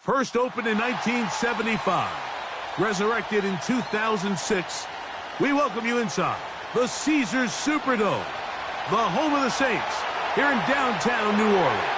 First opened in 1975, resurrected in 2006, we welcome you inside the Caesars Superdome, the home of the Saints, here in downtown New Orleans.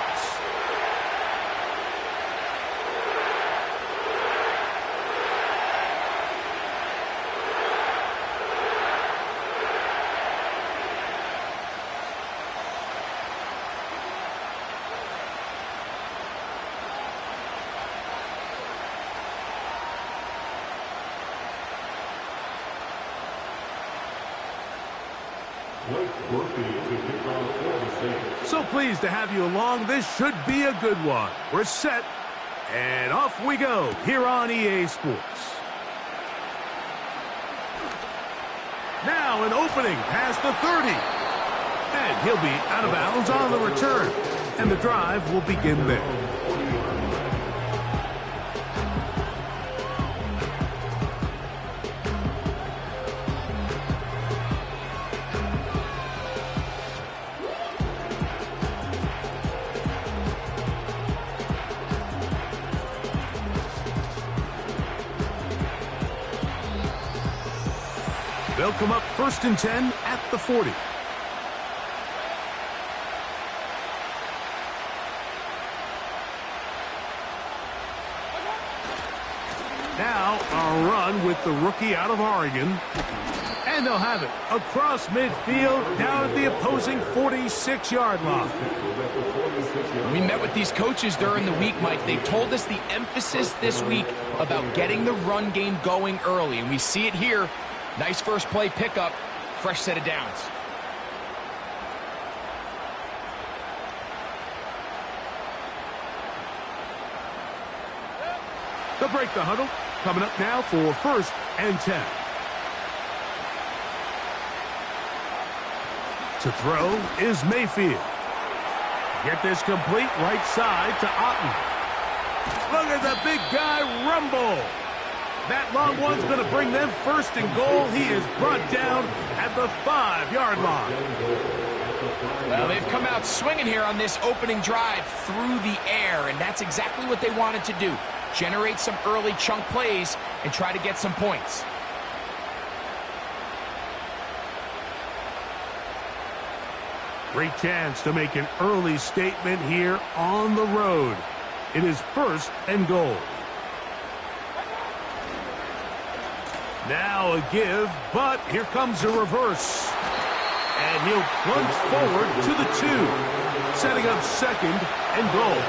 So pleased to have you along. This should be a good one. We're set, and off we go here on EA Sports. Now an opening past the 30. And he'll be out of bounds on the return. And the drive will begin there. They'll come up 1st and 10 at the 40. Now a run with the rookie out of Oregon. And they'll have it across midfield down at the opposing 46-yard line. We met with these coaches during the week, Mike. They told us the emphasis this week about getting the run game going early, and we see it here. Nice first play pickup, fresh set of downs. They'll break the huddle. Coming up now for 1st and 10. To throw is Mayfield. Get this complete right side to Otten. Look at the big guy rumble. That long one's going to bring them 1st and goal. He is brought down at the 5-yard line. Well, they've come out swinging here on this opening drive through the air, and that's exactly what they wanted to do. Generate some early chunk plays and try to get some points. Great chance to make an early statement here on the road. It is 1st and goal. Now a give, but here comes a reverse. And he'll plunge forward to the 2, setting up 2nd and goal.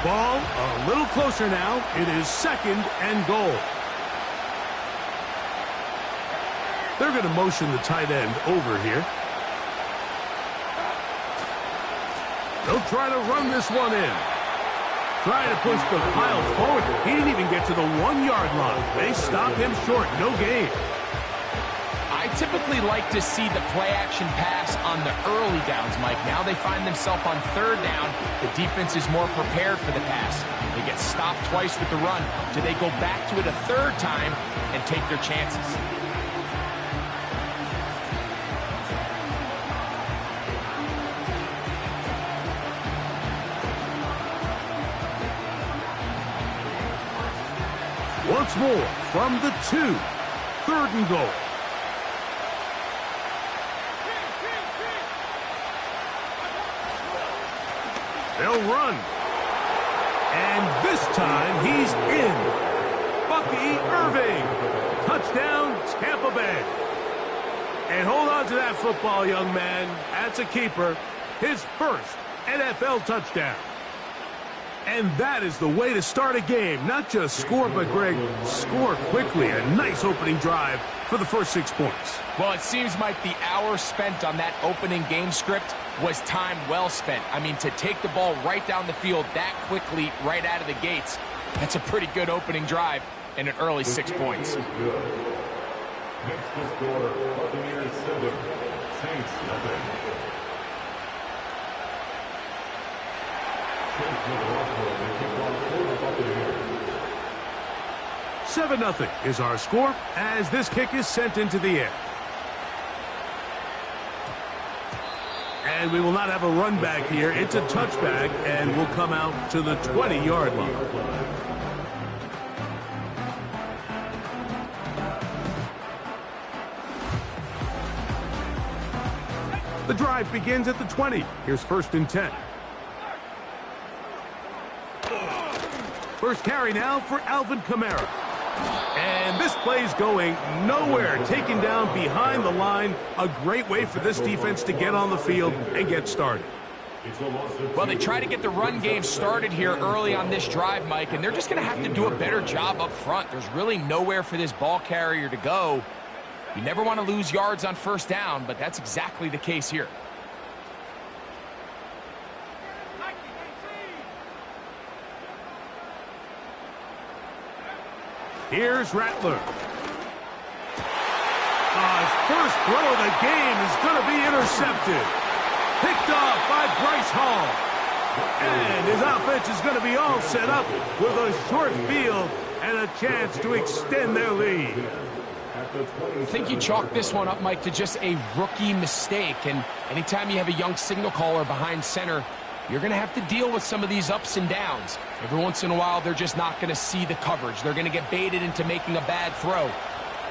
Ball a little closer now. It is 2nd and goal. They're going to motion the tight end over here. They'll try to run this one in. Trying to push the pile forward. He didn't even get to the 1-yard line. They stopped him short. No gain. I typically like to see the play-action pass on the early downs, Mike. Now they find themselves on 3rd down. The defense is more prepared for the pass. They get stopped twice with the run. Do they go back to it a 3rd time and take their chances? Once more from the 2, 3rd and goal. They'll run. And this time he's in. Bucky Irving. Touchdown, Tampa Bay. And hold on to that football, young man. That's a keeper. His 1st NFL touchdown. And that is the way to start a game. Not just score, but, Greg, score quickly. A nice opening drive for the first 6 points. Well, it seems, Mike, the hour spent on that opening game script was time well spent. I mean, to take the ball right down the field that quickly, right out of the gates, that's a pretty good opening drive and an early 6 points. Next to score, Buccaneers 7, Saints 7. 7-0 is our score as this kick is sent into the air. And we will not have a run back here. It's a touchback and will come out to the 20-yard line. The drive begins at the 20. Here's 1st and 10. First carry now for Alvin Kamara. And this play's going nowhere. Taken down behind the line. A great way for this defense to get on the field and get started. Well, they try to get the run game started here early on this drive, Mike, and they're just going to have to do a better job up front. There's really nowhere for this ball carrier to go. You never want to lose yards on 1st down, but that's exactly the case here. Here's Rattler. His first throw of the game is going to be intercepted. Picked off by Bryce Hall. And his offense is going to be all set up with a short field and a chance to extend their lead. I think you chalk this one up, Mike, to just a rookie mistake. And anytime you have a young signal caller behind center, you're going to have to deal with some of these ups and downs. Every once in a while, they're just not going to see the coverage. They're going to get baited into making a bad throw.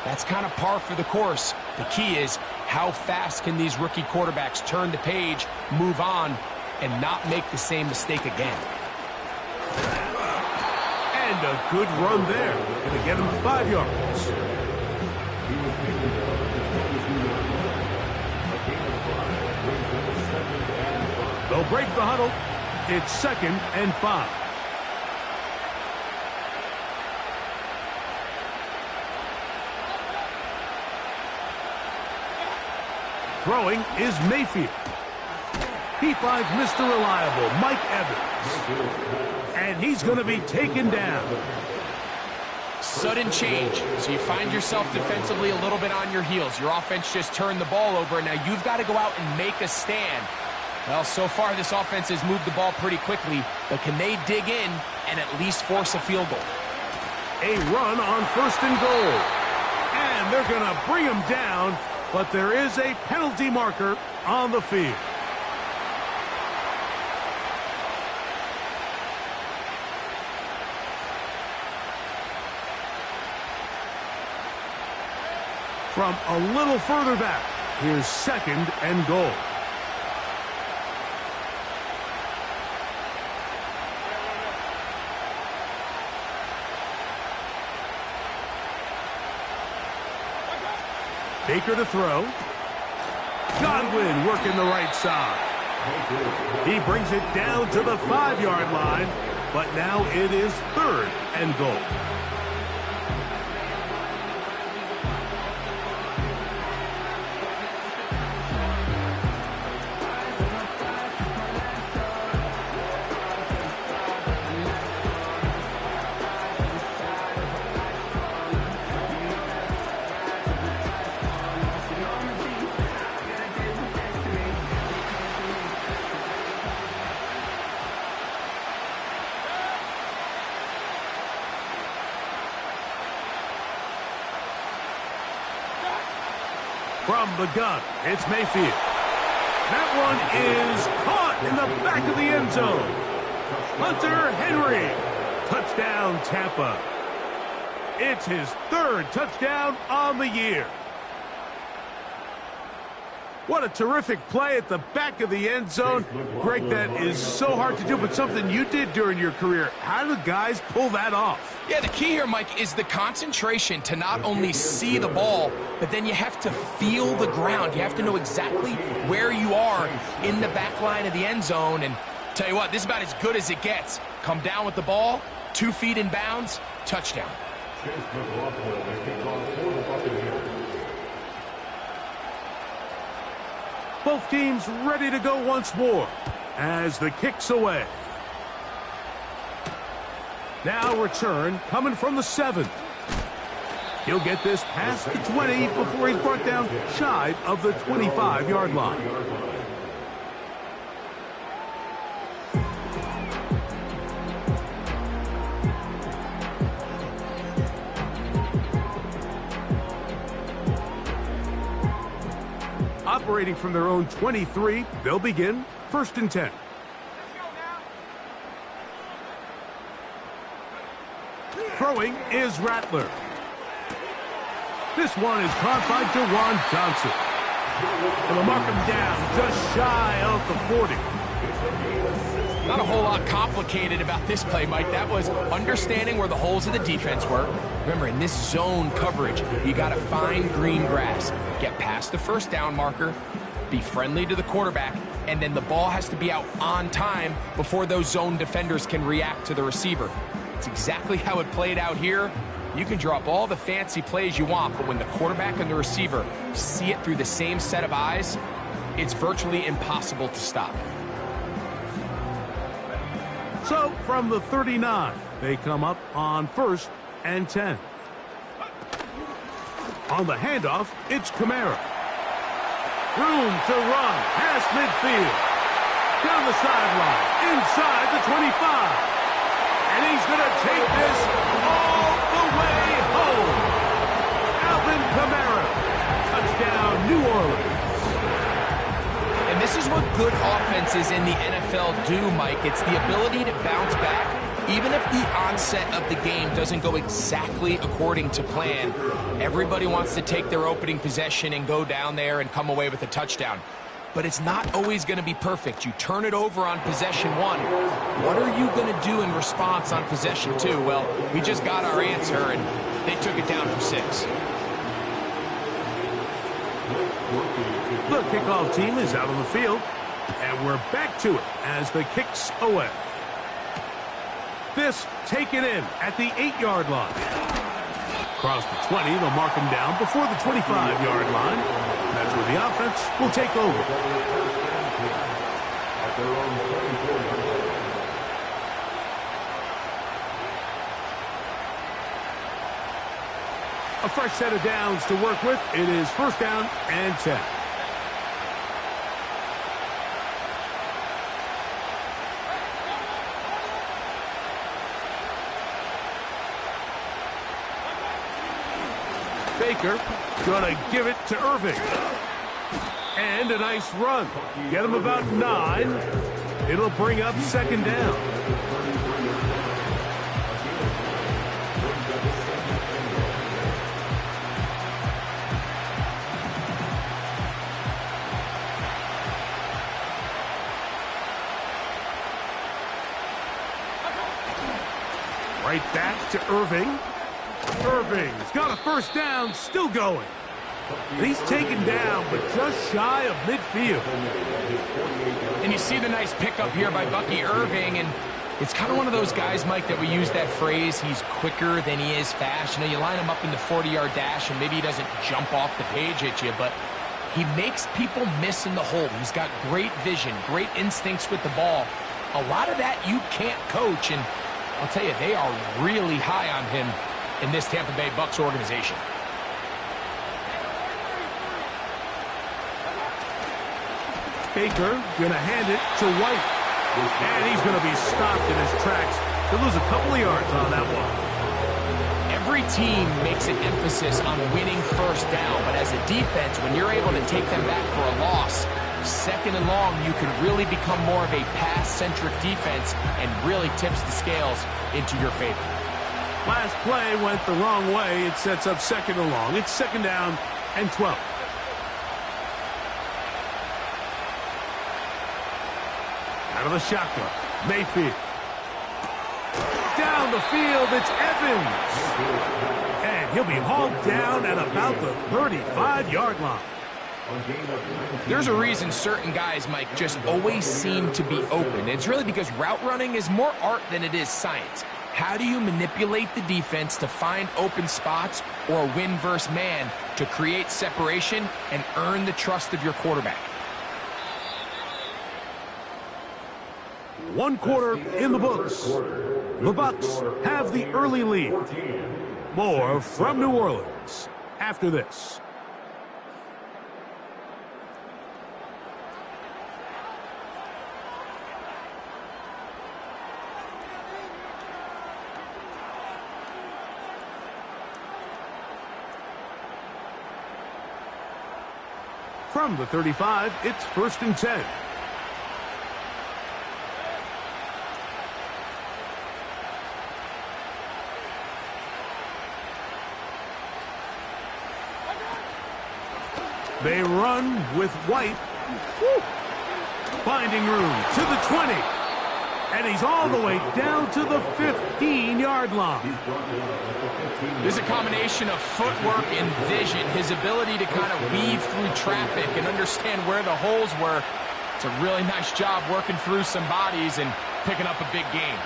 That's kind of par for the course. The key is how fast can these rookie quarterbacks turn the page, move on, and not make the same mistake again. And a good run there. Going to get him 5 yards. They'll break the huddle. It's 2nd and 5. Throwing is Mayfield. He finds Mr. Reliable, Mike Evans. And he's going to be taken down. Sudden change. So you find yourself defensively a little bit on your heels. Your offense just turned the ball over, and now you've got to go out and make a stand. Well, so far this offense has moved the ball pretty quickly, but can they dig in and at least force a field goal? A run on 1st and goal. And they're going to bring him down, but there is a penalty marker on the field. From a little further back, here's 2nd and goal. Baker to throw. Godwin working the right side. He brings it down to the 5-yard line, but now it is 3rd and goal. From the gun, it's Mayfield. That one is caught in the back of the end zone. Hunter Henry. Touchdown, Tampa. It's his 3rd touchdown on the year. What a terrific play at the back of the end zone. Greg, that is so hard to do, but something you did during your career. How do guys pull that off? Yeah, the key here, Mike, is the concentration to not only see the ball, but then you have to feel the ground. You have to know exactly where you are in the back line of the end zone. And tell you what, this is about as good as it gets. Come down with the ball, 2 feet in bounds, touchdown. Both teams ready to go once more as the kick's away. Now return coming from the 7. He'll get this past the 20 before he's brought down shy of the 25-yard line. Operating from their own 23, they'll begin 1st and 10. Throwing is Rattler. This one is caught by Dewan Johnson. And they'll mark him down just shy of the 40. Not a whole lot complicated about this play, Mike. That was understanding where the holes of the defense were. Remember, in this zone coverage, you got to find green grass. Get past the 1st down marker, be friendly to the quarterback, and then the ball has to be out on time before those zone defenders can react to the receiver. It's exactly how it played out here. You can draw up all the fancy plays you want, but when the quarterback and the receiver see it through the same set of eyes, it's virtually impossible to stop. So, from the 39, they come up on 1st and 10. On the handoff, it's Kamara. Room to run past midfield. Down the sideline, inside the 25. And he's going to take this all the way home. Alvin Kamara. Touchdown, New Orleans. And this is what good offenses in the NFL do, Mike. It's the ability to bounce back. Even if the onset of the game doesn't go exactly according to plan, everybody wants to take their opening possession and go down there and come away with a touchdown. But it's not always going to be perfect. You turn it over on possession 1. What are you going to do in response on possession 2? Well, we just got our answer, and they took it down for 6. The kickoff team is out on the field, and we're back to it as the kick's away. This taken in at the 8-yard line. Across the 20, they'll mark him down before the 25-yard line. That's where the offense will take over. A fresh set of downs to work with. It is 1st down and 10. Baker gonna give it to Irving. And a nice run. Get him about 9. It'll bring up 2nd down. Right back to Irving. Irving's got a 1st down, still going. He's taken down, but just shy of midfield. And you see the nice pickup here by Bucky Irving, and it's kind of one of those guys, Mike, that we use that phrase, he's quicker than he is fast. You know, you line him up in the 40-yard dash, and maybe he doesn't jump off the page at you, but he makes people miss in the hole. He's got great vision, great instincts with the ball. A lot of that you can't coach, and I'll tell you, they are really high on him in this Tampa Bay Bucs organization. Baker gonna hand it to White. And he's gonna be stopped in his tracks. He'll lose a couple of yards on that one. Every team makes an emphasis on winning 1st down, but as a defense, when you're able to take them back for a loss, 2nd and long, you can really become more of a pass-centric defense and really tips the scales into your favor. Last play went the wrong way. It sets up 2nd and long. It's 2nd down and 12. Out of the shotgun, Mayfield. Down the field, it's Evans. And he'll be hauled down at about the 35-yard line. There's a reason certain guys, Mike, just always seem to be open. It's really because route running is more art than it is science. How do you manipulate the defense to find open spots or win versus man to create separation and earn the trust of your quarterback? 1 quarter in the books. The Bucs have the early lead. More from New Orleans after this. From the 35, it's 1st and 10. They run with White. Woo. Finding room to the 20. And he's all the way down to the 15-yard line. There's a combination of footwork and vision, his ability to kind of weave through traffic and understand where the holes were. It's a really nice job working through some bodies and picking up a big gain.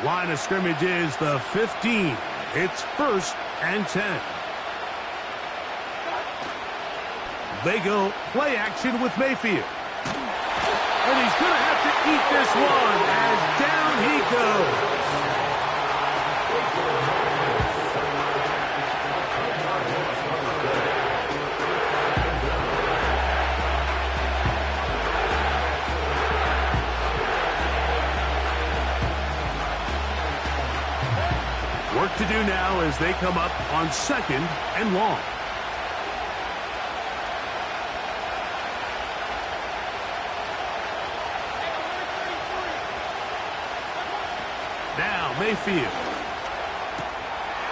Line of scrimmage is the 15. It's 1st and 10. They go play action with Mayfield. And he's going to have to eat this one as down he goes. Work to do now as they come up on 2nd and long. Now Mayfield.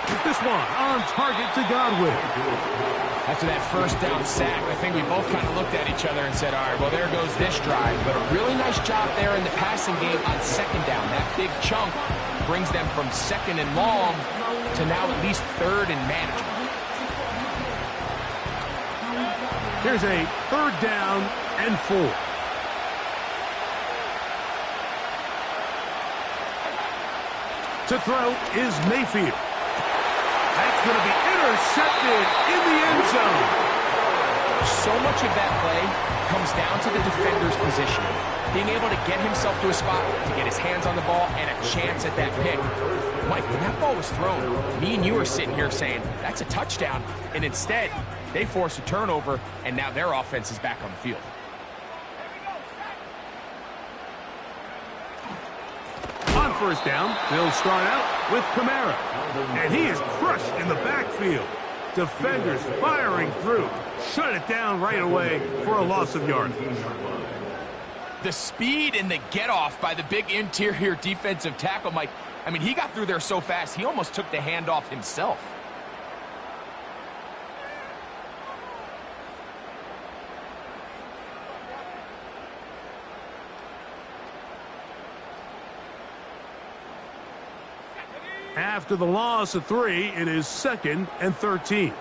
With this one on target to Godwin. After that first down sack, I think we both kind of looked at each other and said, all right, well, there goes this drive. But a really nice job there in the passing game on 2nd down. That big chunk brings them from 2nd and long to now at least 3rd and manageable. Here's a 3rd down and 4. To throw is Mayfield. That's going to be intercepted in the end zone. So much of that play comes down to the defender's positioning. Being able to get himself to a spot, to get his hands on the ball, and a chance at that pick. Mike, when that ball was thrown, me and you are sitting here saying, that's a touchdown. And instead, they force a turnover, and now their offense is back on the field. On 1st down, they'll start out with Kamara. And he is crushed in the backfield. Defenders firing through. Shut it down right away for a loss of yardage. The speed and the get-off by the big interior defensive tackle, Mike. I mean, he got through there so fast, he almost took the handoff himself. After the loss of 3, it is 2nd and 13.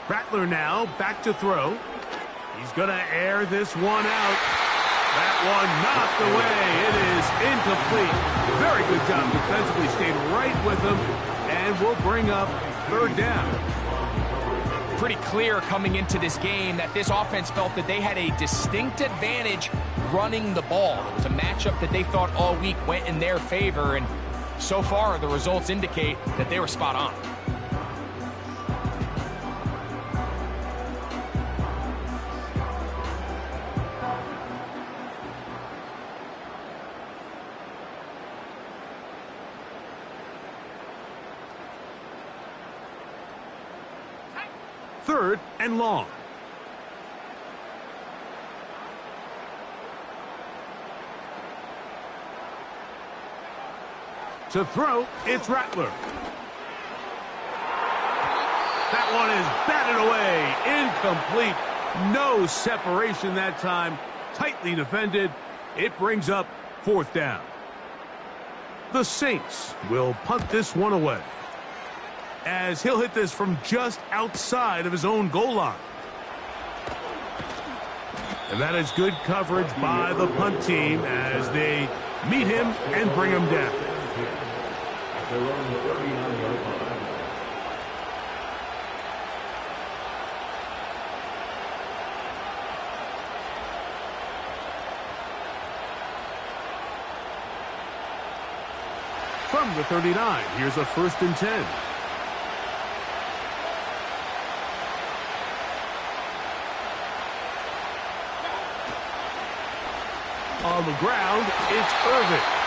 Rattler now back to throw. He's going to air this one out. That one knocked away. It is incomplete. Very good job defensively. Stayed right with him and will bring up 3rd down. Pretty clear coming into this game that this offense felt that they had a distinct advantage running the ball. It was a matchup that they thought all week went in their favor, and so far the results indicate that they were spot on. Third and long. To throw, it's Rattler. That one is batted away. Incomplete. No separation that time. Tightly defended. It brings up 4th down. The Saints will punt this one away, as he'll hit this from just outside of his own goal line. And that is good coverage by the punt team as they meet him and bring him down. They're running the 39-yard line. From the 39, here's a 1st and 10. On the ground, it's Irving.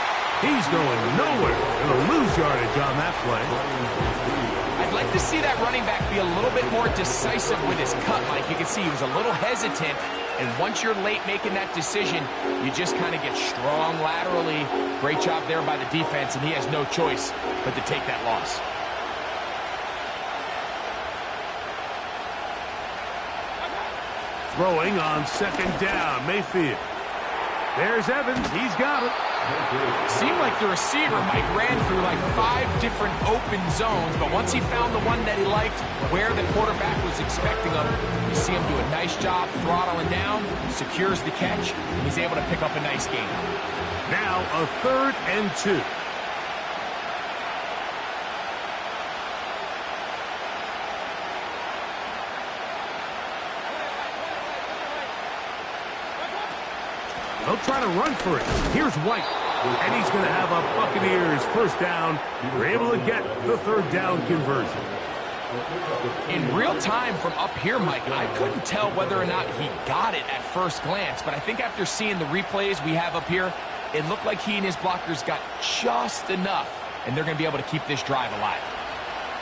He's going nowhere. Going to lose yardage on that play. I'd like to see that running back be a little bit more decisive with his cut, Mike. You can see he was a little hesitant, and once you're late making that decision, you just kind of get strong laterally. Great job there by the defense, and he has no choice but to take that loss. Throwing on second down, Mayfield. There's Evans. He's got it. Seemed like the receiver, Mike, ran through like 5 different open zones, but once he found the one that he liked, where the quarterback was expecting him, you see him do a nice job throttling down, secures the catch, and he's able to pick up a nice gain. Now a 3rd and 2. They'll try to run for it. Here's White. And he's going to have a Buccaneers first down. They're able to get the 3rd down conversion. In real time from up here, Mike, I couldn't tell whether or not he got it at first glance, but I think after seeing the replays we have up here, it looked like he and his blockers got just enough, and they're going to be able to keep this drive alive.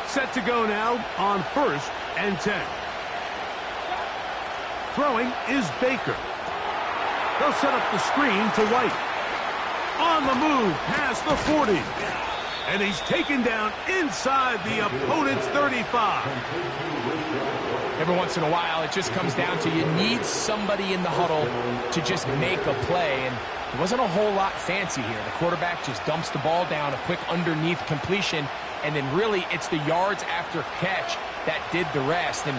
Set to go now on 1st and 10. Throwing is Baker. They'll set up the screen to White. On the move, past the 40. And he's taken down inside the opponent's 35. Every once in a while, it just comes down to you need somebody in the huddle to just make a play. And it wasn't a whole lot fancy here. The quarterback just dumps the ball down, a quick underneath completion, and then really it's the yards after catch that did the rest. And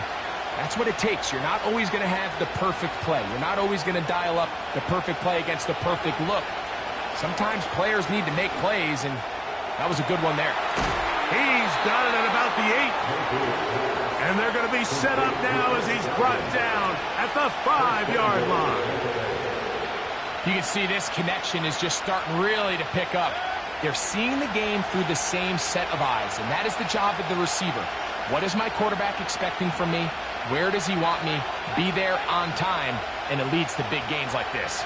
that's what it takes. You're not always going to have the perfect play. You're not always going to dial up the perfect play against the perfect look. Sometimes players need to make plays, and that was a good one there. He's got it at about the 8. And they're going to be set up now as he's brought down at the 5-yard line. You can see this connection is just starting really to pick up. They're seeing the game through the same set of eyes, and that is the job of the receiver. What is my quarterback expecting from me? Where does he want me? Be there on time, and it leads to big gains like this.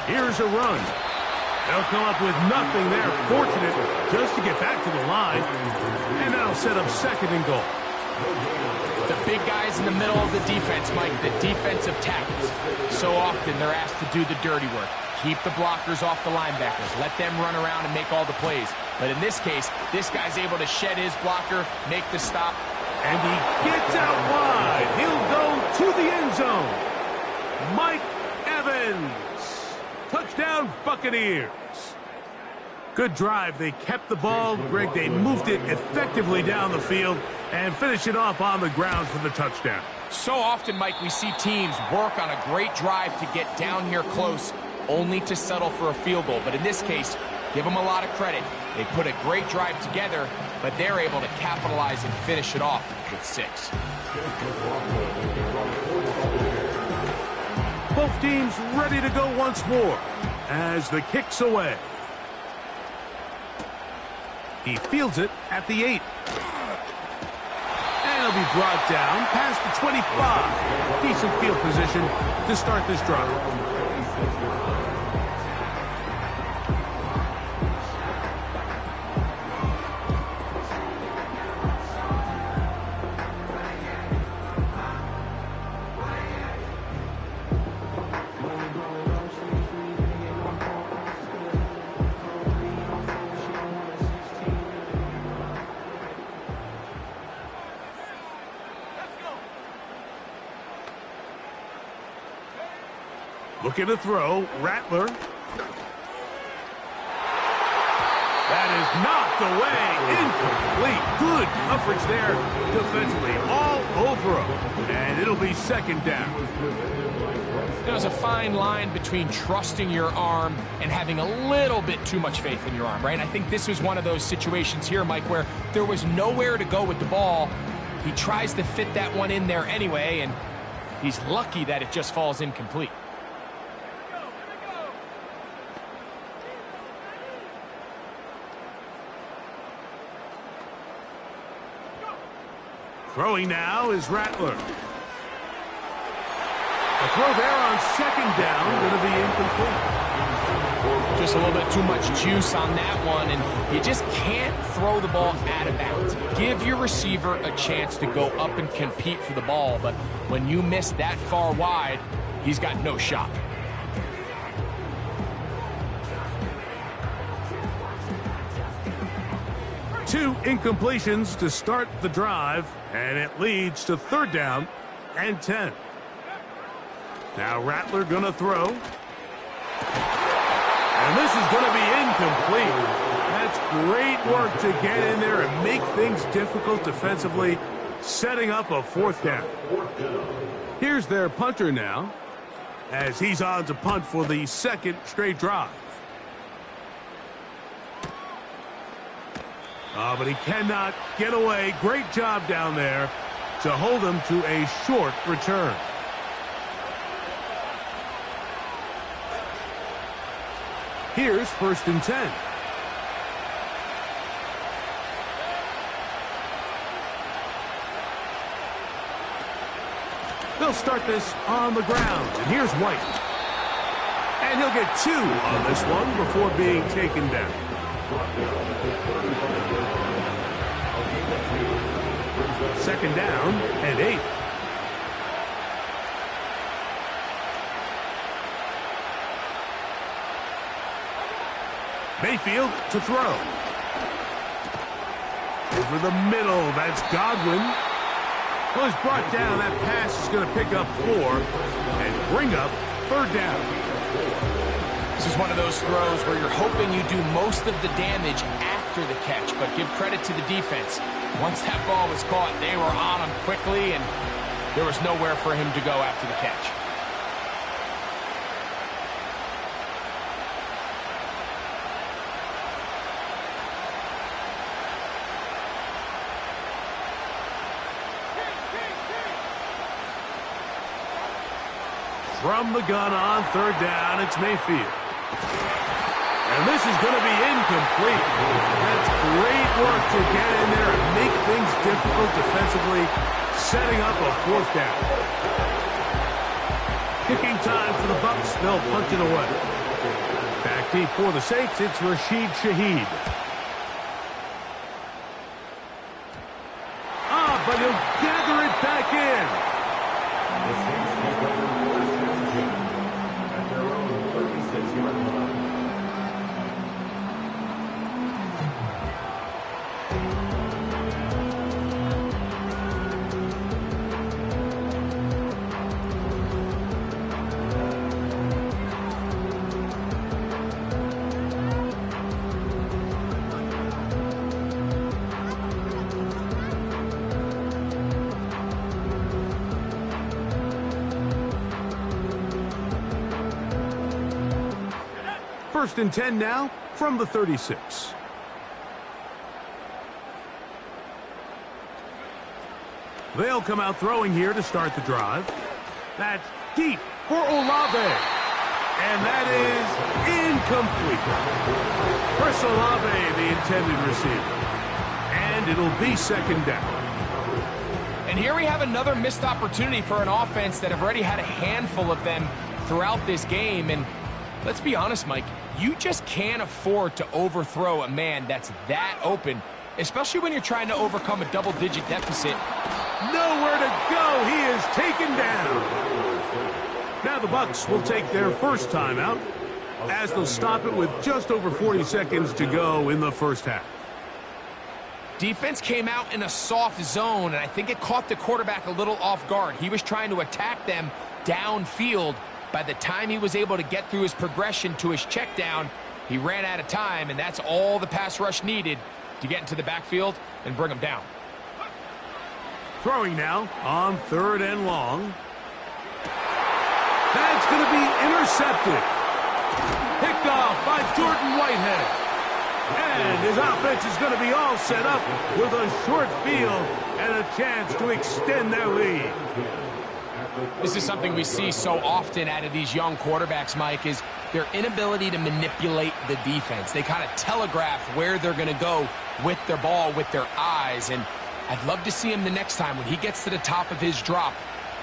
Here's a run. They'll come up with nothing there. Fortunate just to get back to the line. And that'll set up 2nd and goal. The big guys in the middle of the defense, Mike, the defensive tackles. So often they're asked to do the dirty work. Keep the blockers off the linebackers. Let them run around and make all the plays. But in this case, this guy's able to shed his blocker, make the stop. And he gets out wide. He'll go to the end zone. Mike Evans. Touchdown, Buccaneers. Good drive. They kept the ball. Greg, they moved it effectively down the field and finish it off on the ground for the touchdown. So often, Mike, we see teams work on a great drive to get down here close, only to settle for a field goal. But in this case, give them a lot of credit. They put a great drive together, but they're able to capitalize and finish it off with 6. Both teams ready to go once more as the kick's away. He fields it at the 8. And he'll be brought down past the 25. Decent field position to start this drive. Looking to throw, Rattler. That is knocked away, incomplete. Good coverage there defensively, all over him. And it'll be 2nd down. There's a fine line between trusting your arm and having a little bit too much faith in your arm, right? I think this was one of those situations here, Mike, where there was nowhere to go with the ball. He tries to fit that one in there anyway, and he's lucky that it just falls incomplete. Throwing now is Rattler. The throw there on 2nd down, going to be incomplete. Just a little bit too much juice on that one, and you just can't throw the ball out of bounds. Give your receiver a chance to go up and compete for the ball, but when you miss that far wide, he's got no shot. Two incompletions to start the drive, and it leads to 3rd down and 10. Now Rattler going to throw. And this is going to be incomplete. That's great work to get in there and make things difficult defensively, setting up a 4th down. Here's their punter now, as he's on to punt for the 2nd straight drive. But he cannot get away. Great job down there to hold him to a short return. Here's 1st and 10. They'll start this on the ground. And here's White. And he'll get 2 on this one before being taken down. 2nd down and 8. Mayfield to throw. Over the middle, that's Godwin. Well, he's brought down. That pass is going to pick up 4 and bring up 3rd down. This is one of those throws where you're hoping you do most of the damage after the catch, but give credit to the defense. Once that ball was caught, they were on him quickly, and there was nowhere for him to go after the catch. From the gun on 3rd down, it's Mayfield. And this is going to be incomplete. That's great work to get in there and make things difficult defensively, setting up a 4th down. Kicking time for the Bucs. They'll punt it away. Back deep for the Saints, it's Rashid Shaheed. But he'll gather it back in. The Saints take over 4th and 10 at their own 36-yard line. First and 10 now from the 36. They'll come out throwing here to start the drive. That's deep for Olave. And that is incomplete. Chris Olave, the intended receiver. And it'll be 2nd down. And here we have another missed opportunity for an offense that have already had a handful of them throughout this game. And let's be honest, Mike, you just can't afford to overthrow a man that's that open, especially when you're trying to overcome a double-digit deficit. Nowhere to go. He is taken down. Now the Bucs will take their first timeout as they'll stop it with just over 40 seconds to go in the first half. Defense came out in a soft zone, and I think it caught the quarterback a little off guard. He was trying to attack them downfield. By the time he was able to get through his progression to his check down, he ran out of time, and that's all the pass rush needed to get into the backfield and bring him down. Throwing now on 3rd and long. That's going to be intercepted. Picked off by Jordan Whitehead. And his offense is going to be all set up with a short field and a chance to extend their lead. This is something we see so often out of these young quarterbacks, Mike, is their inability to manipulate the defense. They kind of telegraph where they're going to go with their ball, with their eyes. And I'd love to see him the next time when he gets to the top of his drop,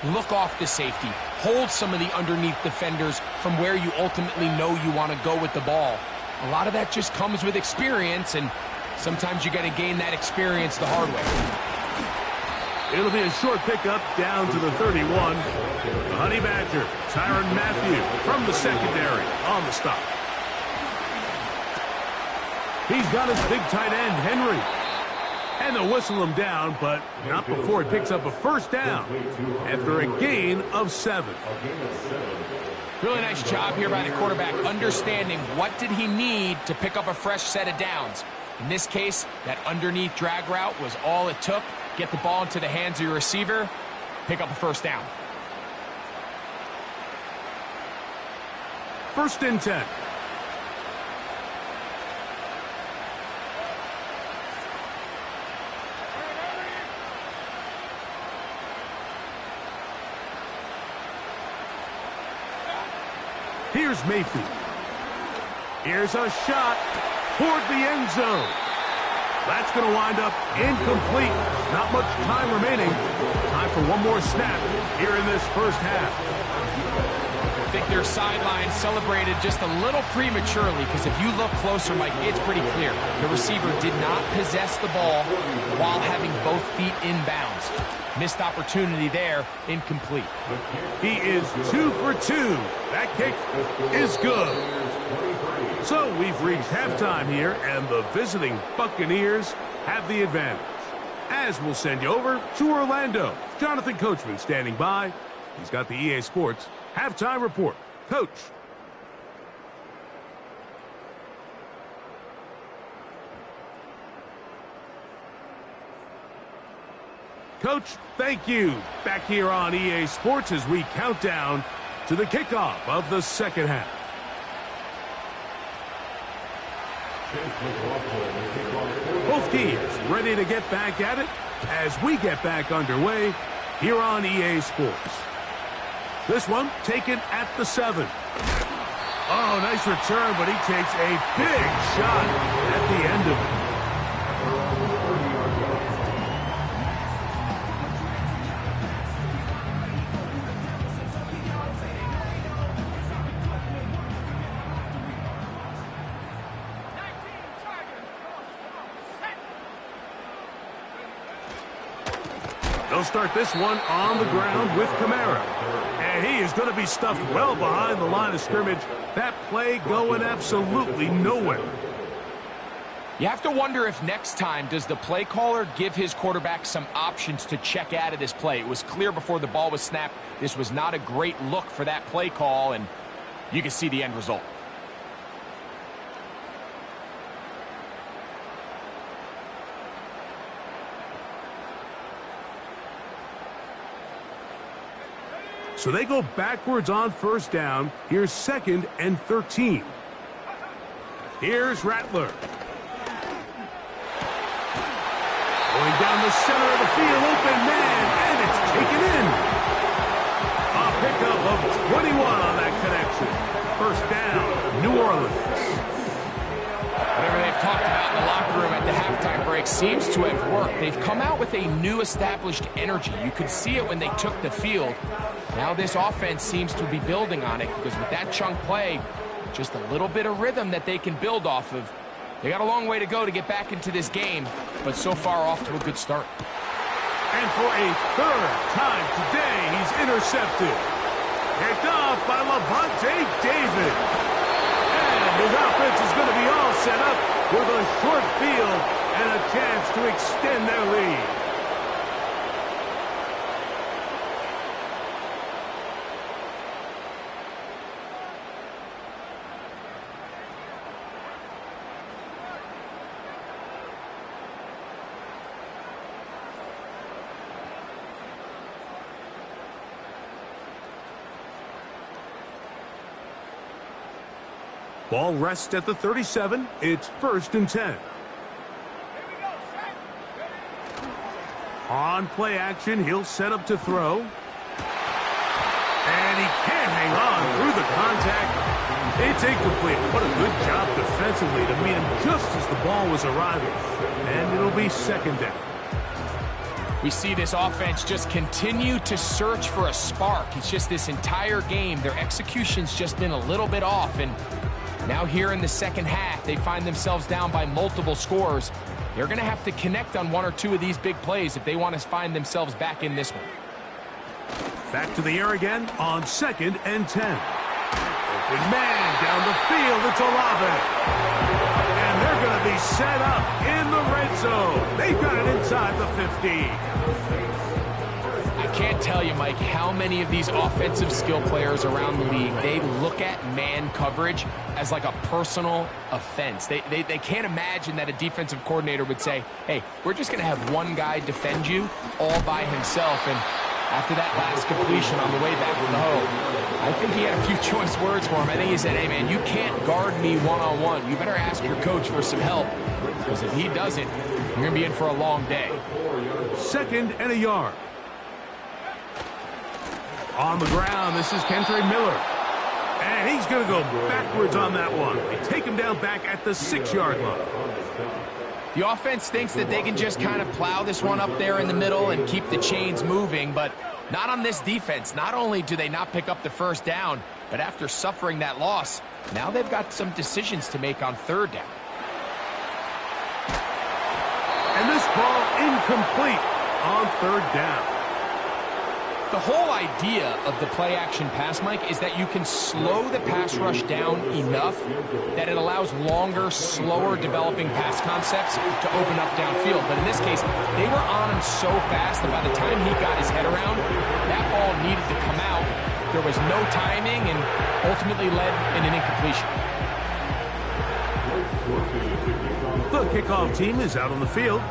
look off the safety, hold some of the underneath defenders from where you ultimately know you want to go with the ball. A lot of that just comes with experience, and sometimes you got to gain that experience the hard way. It'll be a short pickup down to the 31. The Honey Badger, Tyrann Mathieu from the secondary on the stop. He's got his big tight end, Henry. And they'll whistle him down, but not before he picks up a first down after a gain of 7. Really nice job here by the quarterback, understanding what did he need to pick up a fresh set of downs. In this case, that underneath drag route was all it took. Get the ball into the hands of your receiver, pick up a first down. 1st and 10. Here's Mayfield. Here's a shot toward the end zone. That's going to wind up incomplete. Not much time remaining. Time for one more snap here in this first half. I think their sideline celebrated just a little prematurely, because if you look closer, Mike, it's pretty clear. The receiver did not possess the ball while having both feet in bounds. Missed opportunity there, incomplete. He is 2 for 2. That kick is good. So we've reached halftime here, and the visiting Buccaneers have the advantage. As we'll send you over to Orlando. Jonathan Coachman standing by. He's got the EA Sports halftime report. Coach. Coach, thank you. Back here on EA Sports as we count down to the kickoff of the second half. Both teams ready to get back at it as we get back underway here on EA Sports. This one taken at the 7. Oh, nice return, but he takes a big shot at the end of it. They'll start this one on the ground with Kamara. And he is going to be stuffed well behind the line of scrimmage. That play going absolutely nowhere. You have to wonder if next time does the play caller give his quarterback some options to check out of this play. It was clear before the ball was snapped. This was not a great look for that play call, and you can see the end result. So they go backwards on first down. Here's 2nd and 13. Here's Rattler. Going down the center of the field, open man, and it's taken in. A pickup of 21 on that connection. First down, New Orleans. Whatever they've talked about in the locker room at the halftime break seems to have worked. They've come out with a new established energy. You could see it when they took the field. Now this offense seems to be building on it, because with that chunk play, just a little bit of rhythm that they can build off of. They got a long way to go to get back into this game, but so far off to a good start. And for a 3rd time today, he's intercepted. Picked off by Lavonte David. And his offense is going to be all set up with a short field and a chance to extend their lead. Ball rests at the 37. It's 1st and 10. On play action, he'll set up to throw. And he can't hang on through the contact. It's incomplete. What a good job defensively to meet him just as the ball was arriving. And it'll be 2nd down. We see this offense just continue to search for a spark. It's just this entire game, their execution's just been a little bit off. And now here in the second half, they find themselves down by multiple scores. They're going to have to connect on one or two of these big plays if they want to find themselves back in this one. Back to the air again on 2nd and 10. Open man down the field. It's Olave. And they're going to be set up in the red zone. They've got it inside the 15. I can't tell you, Mike, how many of these offensive skill players around the league, they look at man coverage as like a personal offense. They can't imagine that a defensive coordinator would say, hey, we're just going to have one guy defend you all by himself. And after that last completion on the way back from the hole, I think he had a few choice words for him. I think he said, hey, man, you can't guard me one-on-one. You better ask your coach for some help, because if he doesn't, you're going to be in for a long day. 2nd and a yard. On the ground, this is Kendre Miller. And he's going to go backwards on that one. They take him down back at the 6-yard line. The offense thinks that they can just kind of plow this one up there in the middle and keep the chains moving, but not on this defense. Not only do they not pick up the first down, but after suffering that loss, now they've got some decisions to make on 3rd down. And this ball incomplete on 3rd down. The whole idea of the play-action pass, Mike, is that you can slow the pass rush down enough that it allows longer, slower developing pass concepts to open up downfield. But in this case, they were on him so fast that by the time he got his head around, that ball needed to come out. There was no timing and ultimately led in an incompletion. The kickoff team is out on the field,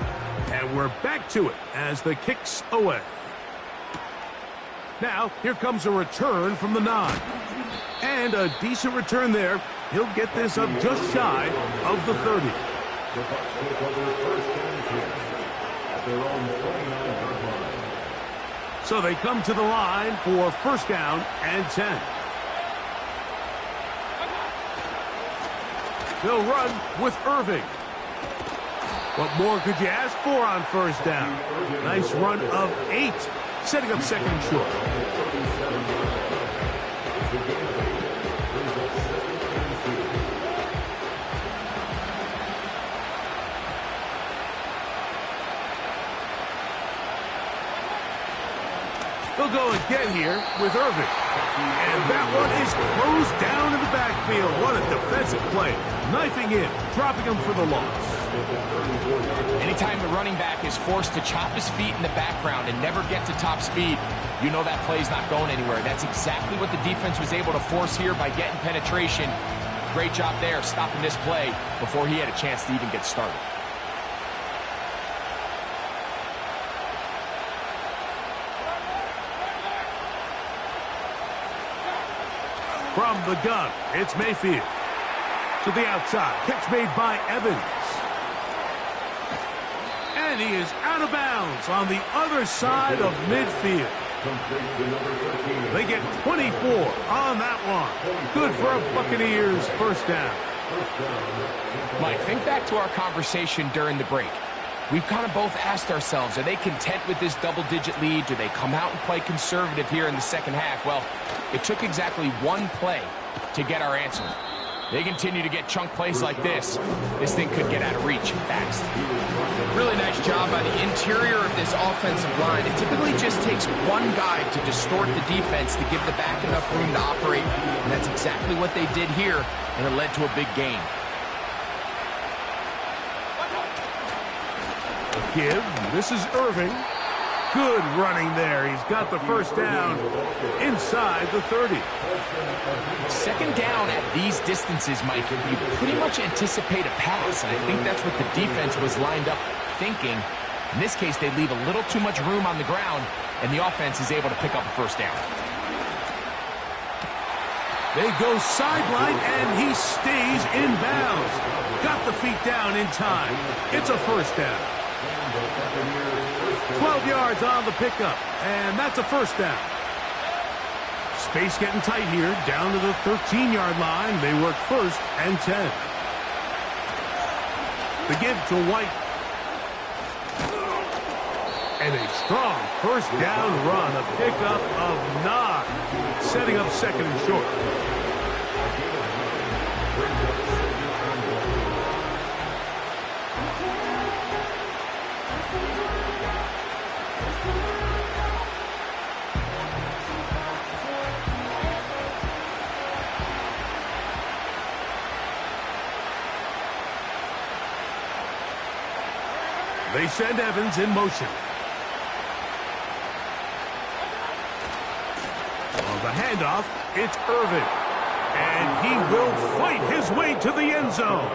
and we're back to it as the kick's away. Now, here comes a return from the 9. And a decent return there. He'll get this up just shy of the 30. So they come to the line for 1st down and 10. They'll run with Irving. What more could you ask for on 1st down? Nice run of 8. Setting up 2nd and short. They'll go again here with Irving. And that one is closed down in the backfield. What a defensive play. Knifing in, dropping him for the loss. Anytime the running back is forced to chop his feet in the background and never get to top speed, you know that play's not going anywhere. That's exactly what the defense was able to force here by getting penetration. Great job there, stopping this play before he had a chance to even get started. From the gun, it's Mayfield. To the outside, catch made by Evans. And he is out of bounds on the other side of midfield. They get 24 on that one. Good for a Buccaneers 1st down. Mike, think back to our conversation during the break. We've kind of both asked ourselves, are they content with this double-digit lead? Do they come out and play conservative here in the second half? Well, it took exactly one play to get our answer. They continue to get chunk plays like this. This thing could get out of reach fast. Really nice job by the interior of this offensive line. It typically just takes one guy to distort the defense to give the back enough room to operate. And that's exactly what they did here, and it led to a big gain. Give. This is Irving. Good running there. He's got the 1st down inside the 30. 2nd down at these distances, Mike, you pretty much anticipate a pass, and I think that's what the defense was lined up thinking. In this case, they leave a little too much room on the ground, and the offense is able to pick up a 1st down. They go sideline, and he stays in bounds. Got the feet down in time. It's a 1st down. 12 yards on the pickup, and that's a 1st down. Space getting tight here, down to the 13-yard line. They work 1st and 10. The give to White. And a strong first down run, a pickup of 9, setting up second and short. They send Evans in motion. On the handoff, it's Irving. And he will fight his way to the end zone.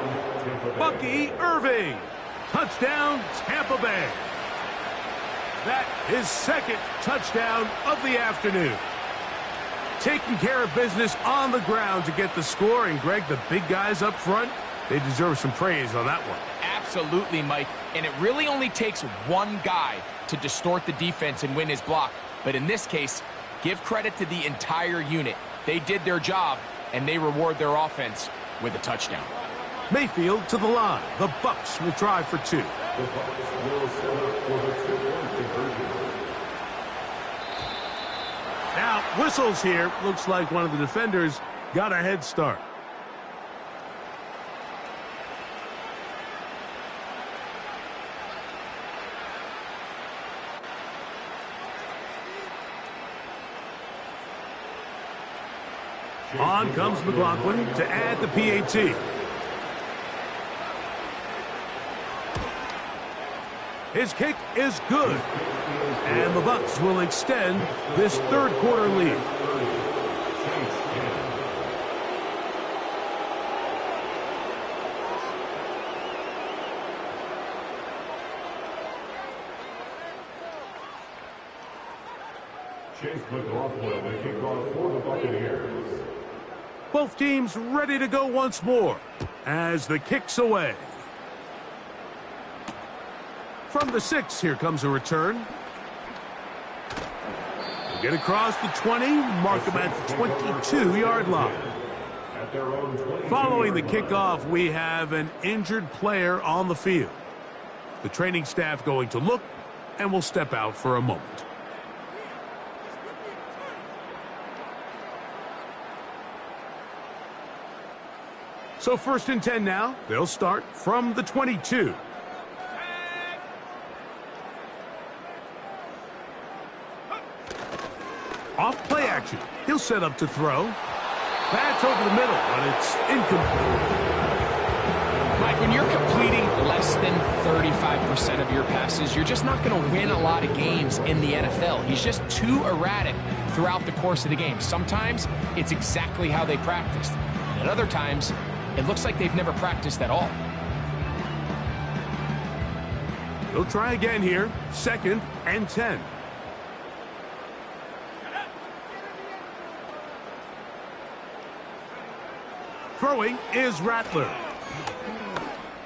Bucky Irving. Touchdown, Tampa Bay. That is second touchdown of the afternoon. Taking care of business on the ground to get the score. And, Greg, the big guys up front, they deserve some praise on that one. Absolutely, Mike. And it really only takes one guy to distort the defense and win his block. But in this case, give credit to the entire unit. They did their job, and they reward their offense with a touchdown. Mayfield to the line. The Bucs will try for 2. The Bucs will set up for the 2-point conversion. Now, whistles here. Looks like one of the defenders got a head start. On comes McLaughlin to add the PAT. His kick is good. And the Bucs will extend this third quarter lead. Chase McLaughlin, the kickoff for the Buccaneers. Both teams ready to go once more as the kick's away. From the 6, here comes a return. Get across the 20, mark them at the 22-yard line. Following the kickoff, we have an injured player on the field. The training staff going to look and will step out for a moment. So 1st and 10 now. They'll start from the 22. Off play action. He'll set up to throw. That's over the middle, but it's incomplete. Mike, when you're completing less than 35% of your passes, you're just not going to win a lot of games in the NFL. He's just too erratic throughout the course of the game. Sometimes it's exactly how they practiced. And at other times, it looks like they've never practiced at all. He'll try again here. 2nd and 10. Throwing is Rattler.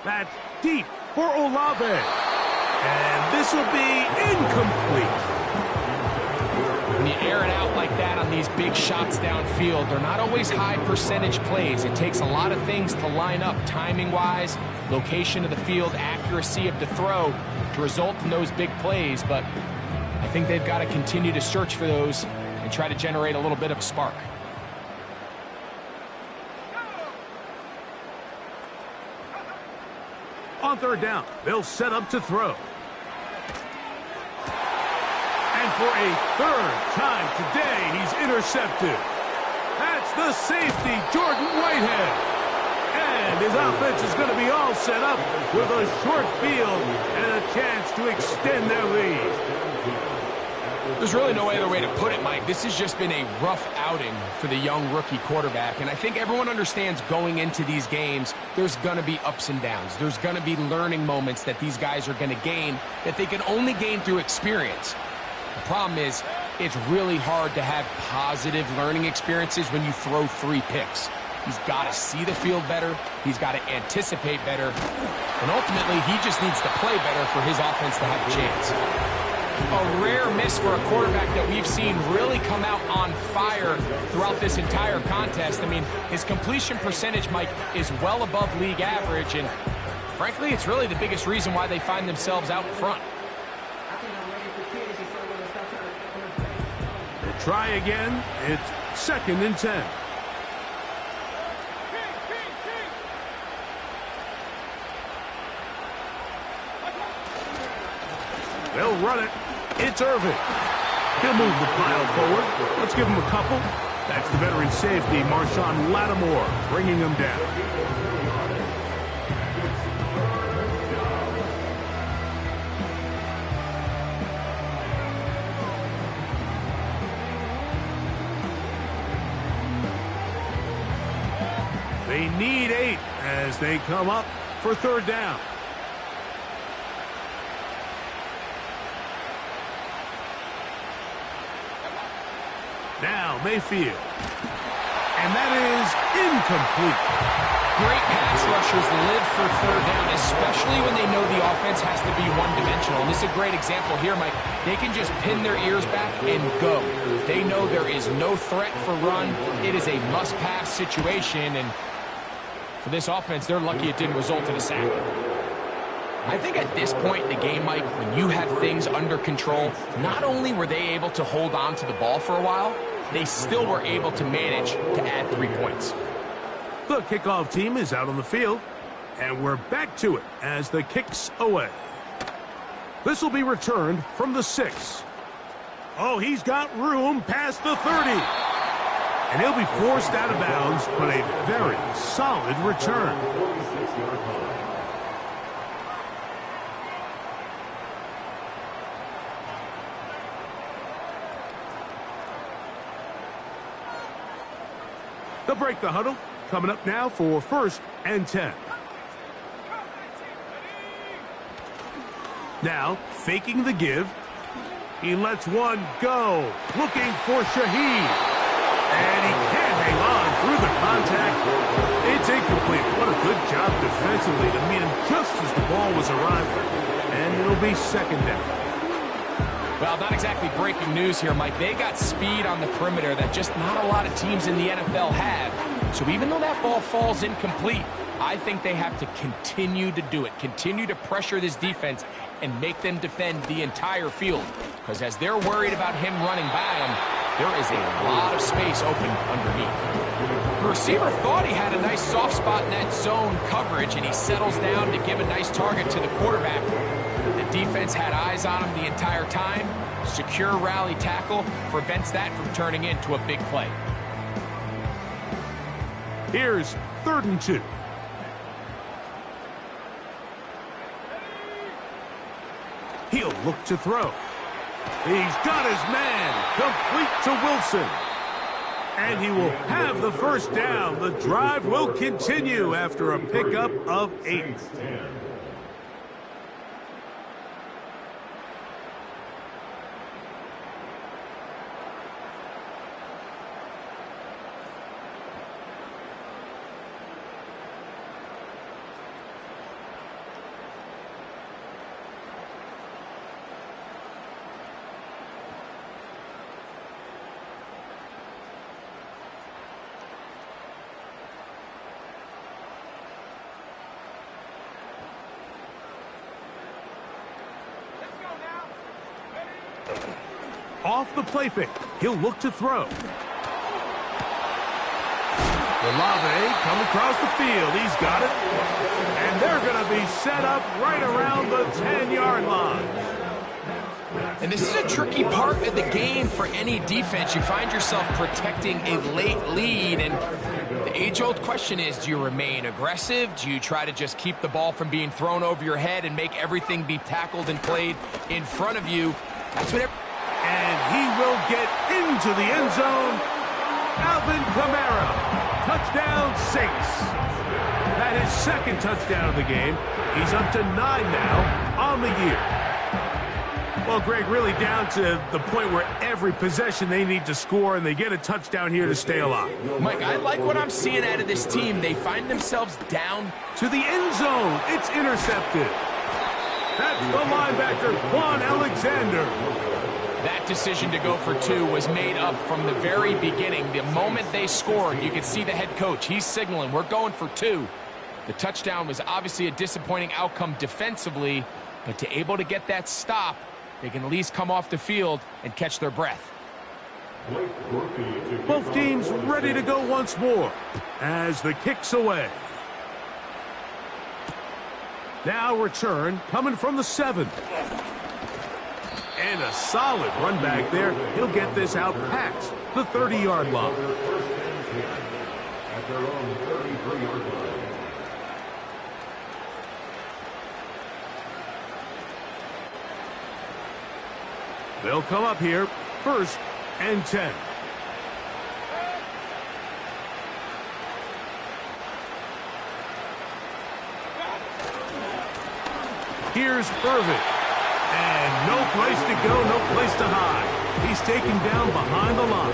That's deep for Olave. And this will be incomplete. When you air it out like that on these big shots downfield, they're not always high percentage plays. It takes a lot of things to line up timing-wise, location of the field, accuracy of the throw to result in those big plays. But I think they've got to continue to search for those and try to generate a little bit of a spark. On 3rd down, they'll set up to throw. And for a 3rd time today, he's intercepted. That's the safety, Jordan Whitehead. And his offense is going to be all set up with a short field and a chance to extend their lead. There's really no other way to put it, Mike. This has just been a rough outing for the young rookie quarterback. And I think everyone understands going into these games, there's going to be ups and downs. There's going to be learning moments that these guys are going to gain that they can only gain through experience. The problem is, it's really hard to have positive learning experiences when you throw 3 picks. He's got to see the field better. He's got to anticipate better. And ultimately, he just needs to play better for his offense to have a chance. A rare miss for a quarterback that we've seen really come out on fire throughout this entire contest. I mean, his completion percentage, Mike, is well above league average. And frankly, it's really the biggest reason why they find themselves out in front. try again. It's 2nd and 10. They'll run it. It's Irving. He'll move the pile forward. Let's give him a couple. That's the veteran safety, Marshawn Lattimore, bringing him down. They need 8 as they come up for 3rd down. Now Mayfield. And that is incomplete. Great pass rushers live for 3rd down, especially when they know the offense has to be one-dimensional. And this is a great example here, Mike. They can just pin their ears back and go. They know there is no threat for run. It is a must-pass situation, and for this offense, they're lucky it didn't result in a sack. I think at this point in the game, Mike, when you have things under control, not only were they able to hold on to the ball for a while, they still were able to manage to add 3 points. The kickoff team is out on the field, and we're back to it as the kick's away. This will be returned from the 6. Oh, he's got room past the 30. And he'll be forced out of bounds, but a very solid return. They'll break the huddle. Coming up now for 1st and 10. Now, faking the give. He lets one go. Looking for Shaheed. And he can't hang on through the contact. It's incomplete. What a good job defensively to meet him just as the ball was arriving. And it'll be 2nd down. Well, not exactly breaking news here, Mike. They got speed on the perimeter that just not a lot of teams in the NFL have. So even though that ball falls incomplete, I think they have to continue to do it. Continue to pressure this defense and make them defend the entire field. Because as they're worried about him running by them, there is a lot of space open underneath. The receiver thought he had a nice soft spot in that zone coverage, and he settles down to give a nice target to the quarterback. But the defense had eyes on him the entire time. Secure rally tackle prevents that from turning into a big play. Here's 3rd and 2. He'll look to throw. He's got his man. Complete to Wilson. And he will have the 1st down. The drive will continue after a pickup of 8. Off the play fake. He'll look to throw. Olave come across the field. He's got it. And they're going to be set up right around the 10-yard line. And this is a tricky part of the game for any defense. You find yourself protecting a late lead, and the age-old question is, do you remain aggressive? Do you try to just keep the ball from being thrown over your head and make everything be tackled and played in front of you? That's what and he will get into the end zone. Alvin Kamara, touchdown Saints. That is 2nd touchdown of the game. He's up to 9 now on the year. Well, Greg, really down to the point where every possession they need to score, and they get a touchdown here to stay alive. Mike, I like what I'm seeing out of this team. They find themselves down to the end zone. It's intercepted. That's the linebacker, Quan Alexander. That decision to go for 2 was made up from the very beginning. The moment they scored, you could see the head coach. He's signaling, we're going for 2. The touchdown was obviously a disappointing outcome defensively, but to able to get that stop, they can at least come off the field and catch their breath. Blake Murphy to kick Both off teams the ready to go once more as the kick's away. Now return coming from the 7. And a solid run back there. He'll get this out past the 30-yard line. First and 10 at their own 33-yard line. They'll come up here, 1st and 10. Here's Irving. And no place to go, no place to hide. He's taken down behind the line.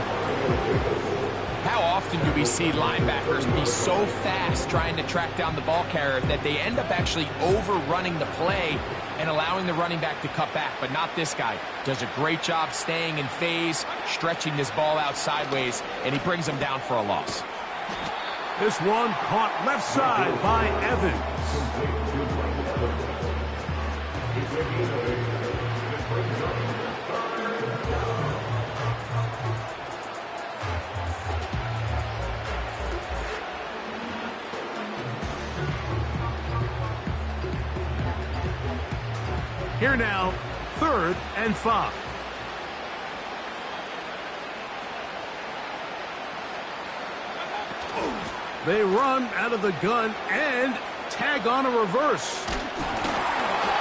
How often do we see linebackers be so fast trying to track down the ball carrier that they end up actually overrunning the play and allowing the running back to cut back? But not this guy. Does a great job staying in phase, stretching this ball out sideways, and he brings him down for a loss. This one caught left side by Evans. Here now, 3rd and 5. They run out of the gun and tag on a reverse.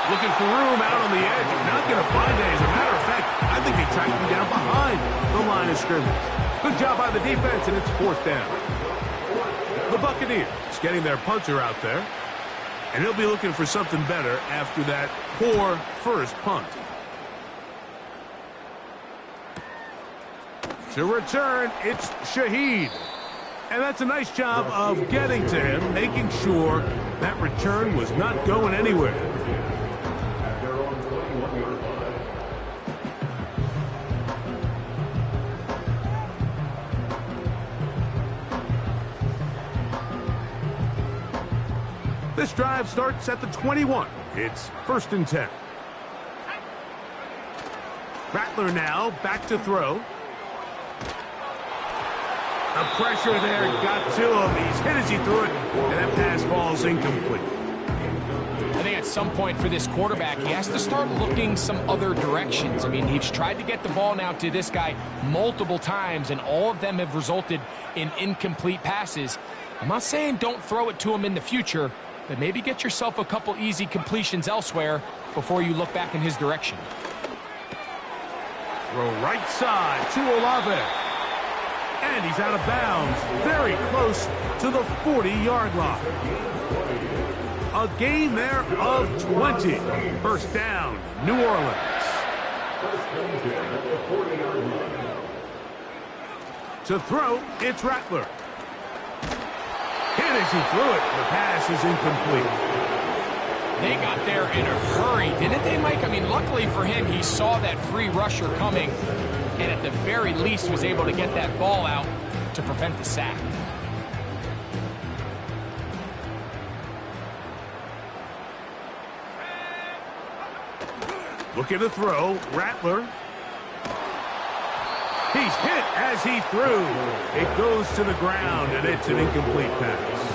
Looking for room out on the edge. Not going to find it. As a matter of fact, I think they tracked him down behind the line of scrimmage. Good job by the defense, and it's 4th down. The Buccaneers getting their punter out there. And he'll be looking for something better after that poor first punt. To return, it's Shaheed. And that's a nice job of getting to him, making sure that return was not going anywhere. At their own 21-yard line. This drive starts at the 21. It's 1st and 10. Rattler now back to throw. The pressure there got to him. He's hit as he threw it, and that pass falls incomplete. I think at some point for this quarterback, he has to start looking some other directions. I mean, he's tried to get the ball now to this guy multiple times, and all of them have resulted in incomplete passes. I'm not saying don't throw it to him in the future, but maybe get yourself a couple easy completions elsewhere before you look back in his direction. Throw right side to Olave. And he's out of bounds, very close to the 40-yard line. A gain there of 20. 1st down, New Orleans. To throw, it's Rattler. Hit as he threw it. The pass is incomplete. They got there in a hurry, didn't they, Mike? I mean, luckily for him, he saw that free rusher coming, and at the very least was able to get that ball out to prevent the sack. Looking to throw, Rattler. He's hit as he threw. It goes to the ground, and it's an incomplete pass.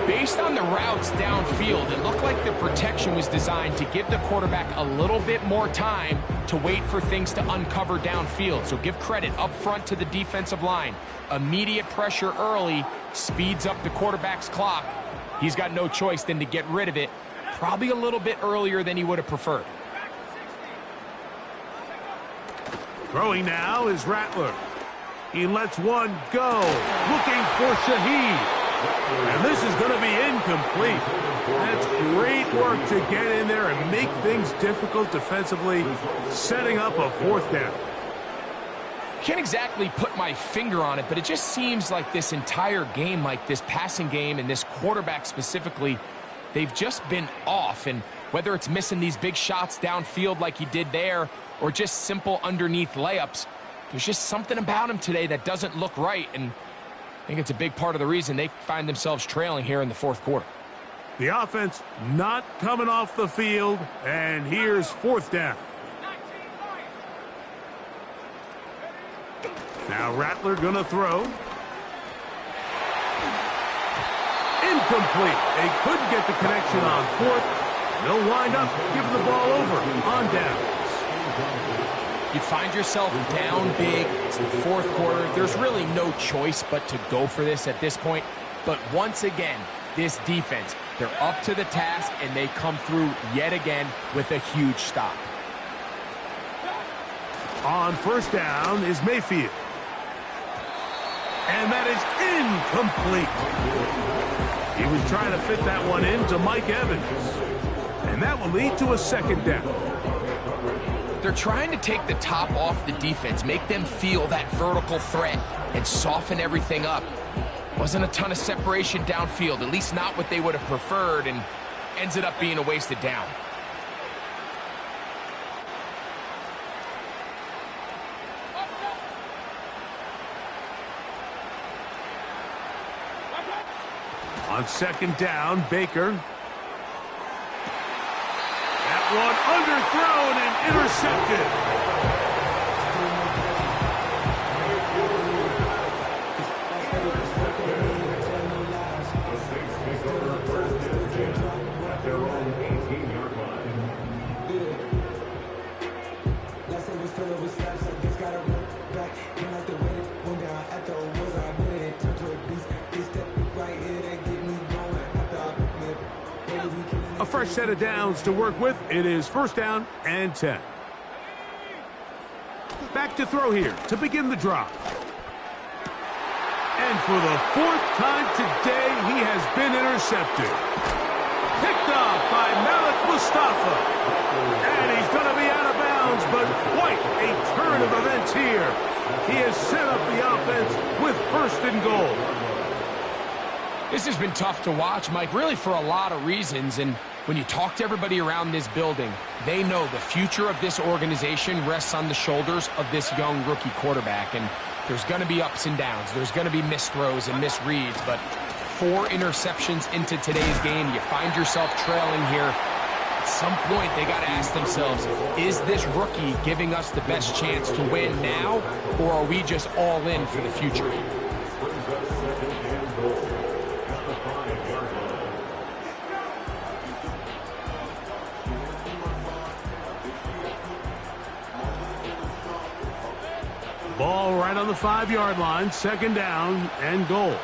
Based on the routes downfield, it looked like the protection was designed to give the quarterback a little bit more time to wait for things to uncover downfield. So give credit up front to the defensive line. Immediate pressure early speeds up the quarterback's clock. He's got no choice than to get rid of it, probably a little bit earlier than he would have preferred. Throwing now is Rattler. He lets one go, looking for Shaheed. And this is going to be incomplete. That's great work to get in there and make things difficult defensively, setting up a 4th down. Can't exactly put my finger on it, but it just seems like this entire game, like this passing game and this quarterback specifically, they've just been off. And whether it's missing these big shots downfield like he did there or just simple underneath layups, there's just something about him today that doesn't look right. And I think it's a big part of the reason they find themselves trailing here in the 4th quarter. The offense not coming off the field, and here's 4th down. Now Rattler gonna throw. Incomplete. They couldn't get the connection on fourth. They'll wind up giving the ball over on downs. You find yourself down big. It's the fourth quarter. There's really no choice but to go for this at this point. But once again, this defense, they're up to the task, and they come through yet again with a huge stop. On first down is Mayfield. And that is incomplete. He was trying to fit that one into Mike Evans. And that will lead to a second down. They're trying to take the top off the defense, make them feel that vertical threat, and soften everything up. Wasn't a ton of separation downfield, at least not what they would have preferred, and ends up being a wasted down. On second down, Baker. That one underthrown and intercepted. At their own 18-yard line. A fresh set of downs to work with. It is first down and 10. Back to throw here to begin the drive. And for the fourth time today, he has been intercepted. Picked off by Malik Mustafa. And he's going to be out of bounds, but quite a turn of events here. He has set up the offense with first and goal. This has been tough to watch, Mike, really for a lot of reasons. And when you talk to everybody around this building, they know the future of this organization rests on the shoulders of this young rookie quarterback. And there's going to be ups and downs. There's going to be missed throws and misreads. But 4 interceptions into today's game, you find yourself trailing here. At some point, they got to ask themselves, is this rookie giving us the best chance to win now, or are we just all in for the future? Ball right on the 5-yard line, second down and goal.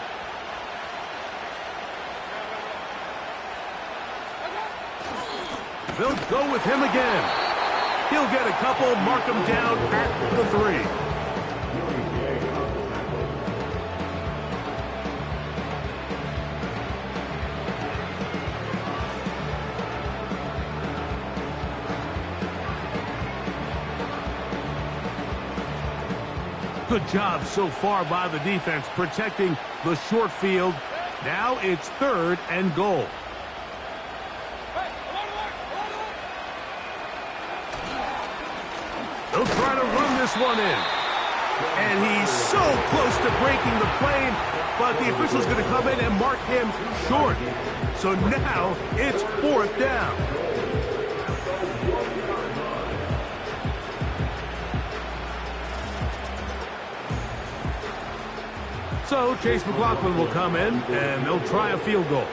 They'll go with him again. He'll get a couple, mark him down at the 3. Good job so far by the defense protecting the short field. Now it's third and goal. They'll try to run this one in. And he's so close to breaking the plane, but the official's going to come in and mark him short. So now it's fourth down. So Chase McLaughlin will come in, and they'll try a field goal.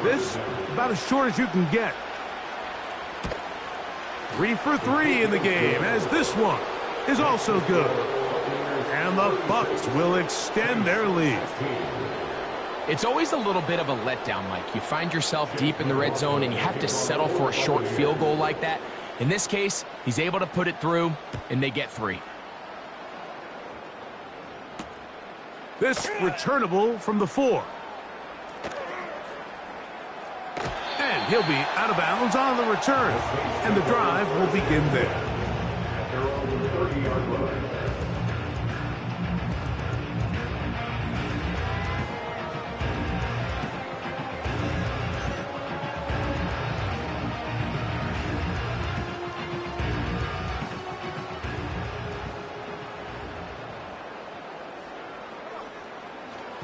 This, about as short as you can get. 3 for 3 in the game, as this one is also good. And the Bucs will extend their lead. It's always a little bit of a letdown, Mike. You find yourself deep in the red zone, and you have to settle for a short field goal like that. In this case, he's able to put it through, and they get 3. This returnable from the 4. And he'll be out of bounds on the return. And the drive will begin there. At their own 30-yard line.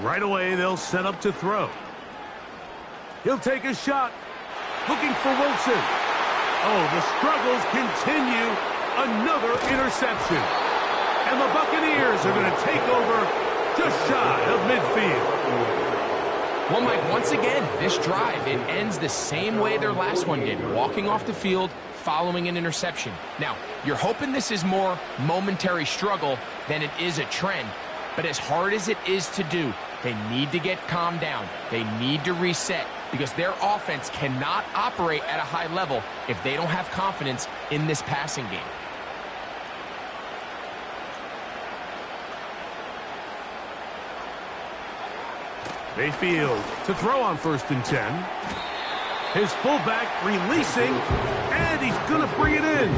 Right away, they'll set up to throw. He'll take a shot. Looking for Wilson. Oh, the struggles continue. Another interception. And the Buccaneers are going to take over just shy of midfield. Well, Mike, once again, this drive, it ends the same way their last one did, walking off the field, following an interception. Now, you're hoping this is more momentary struggle than it is a trend, but as hard as it is to do, they need to get calmed down. They need to reset because their offense cannot operate at a high level if they don't have confidence in this passing game. Mayfield to throw on 1st and 10. His fullback releasing, and he's going to bring it in.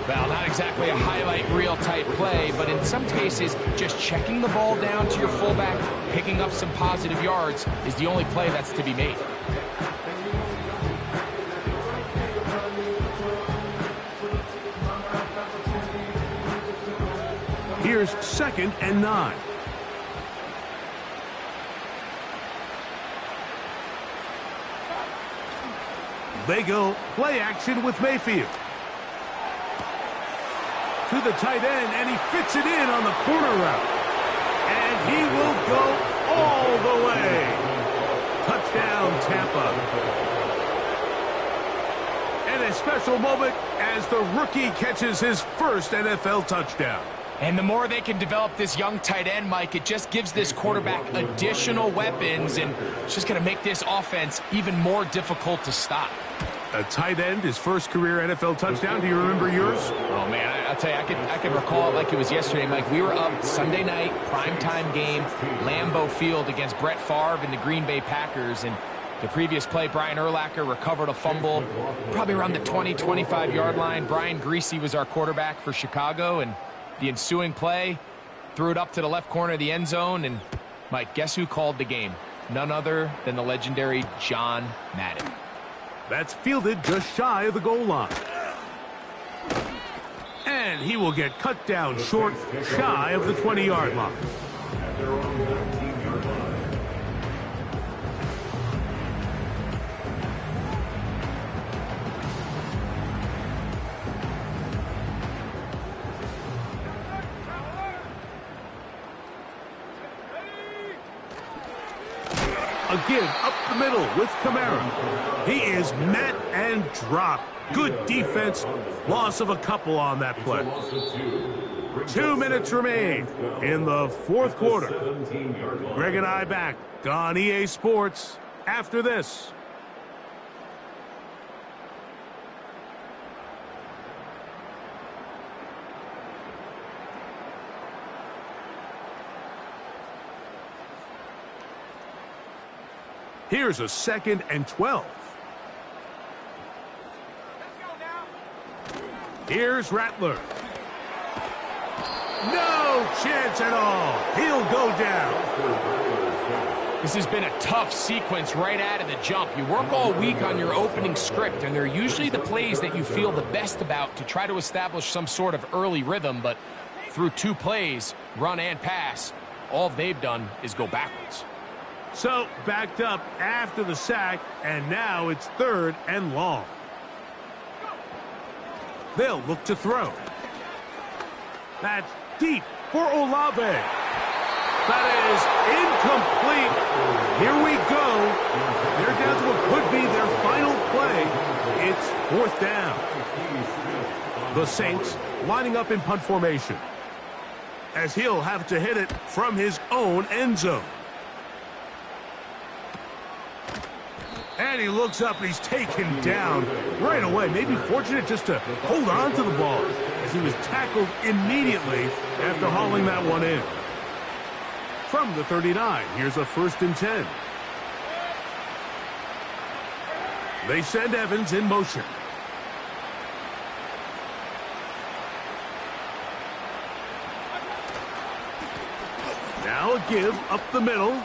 Well, not exactly a highlight reel type play, but in some cases, just checking the ball down to your fullback, picking up some positive yards is the only play that's to be made. Here's 2nd and 9. They go play action with Mayfield. To the tight end, and he fits it in on the corner route. And he will go all the way. Touchdown, Tampa. And a special moment as the rookie catches his first NFL touchdown. And the more they can develop this young tight end, Mike, it just gives this quarterback additional weapons, and it's just going to make this offense even more difficult to stop. A tight end, his first career NFL touchdown. Do you remember yours? Oh, man, I'll tell you, I can recall it like it was yesterday, Mike. We were up Sunday night, primetime game, Lambeau Field against Brett Favre and the Green Bay Packers, and the previous play, Brian Urlacher recovered a fumble probably around the 20, 25-yard line. Brian Greasy was our quarterback for Chicago, and the ensuing play, threw it up to the left corner of the end zone, and, Mike, guess who called the game? None other than the legendary John Madden. That's fielded just shy of the goal line. And he will get cut down short, shy of the 20-yard line. A give up the middle with Kamara. He is met and dropped. Good defense. Loss of a couple on that play. 2 minutes remain in the 4th quarter. Greg and I back on EA Sports after this. Here's a 2nd and 12. Here's Rattler. No chance at all. He'll go down. This has been a tough sequence right out of the jump. You work all week on your opening script, and they're usually the plays that you feel the best about to try to establish some sort of early rhythm, but through 2 plays, run and pass, all they've done is go backwards. So, backed up after the sack, and now it's 3rd and long. They'll look to throw. That's deep for Olave. That is incomplete. Here we go. They're down to what could be their final play. It's 4th down. The Saints lining up in punt formation, as he'll have to hit it from his own end zone. And he looks up and he's taken down right away. Maybe fortunate just to hold on to the ball, as he was tackled immediately after hauling that one in. From the 39, here's a 1st and 10. They send Evans in motion. Now a give up the middle.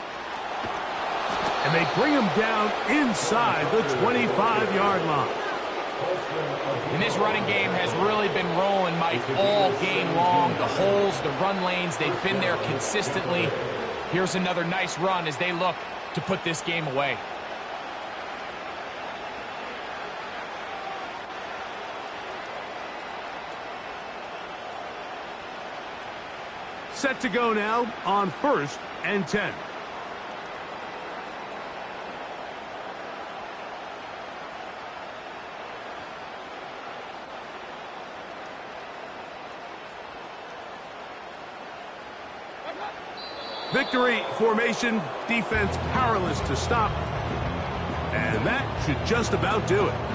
And they bring him down inside the 25-yard line. And this running game has really been rolling, Mike, all game long. The holes, the run lanes, they've been there consistently. Here's another nice run as they look to put this game away. Set to go now on 1st and 10. Victory formation, defense powerless to stop. And that should just about do it.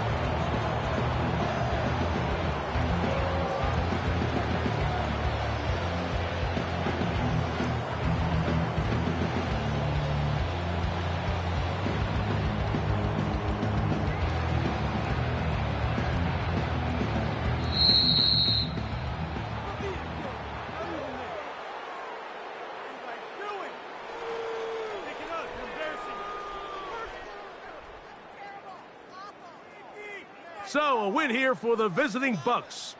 So, a win here for the visiting Bucks.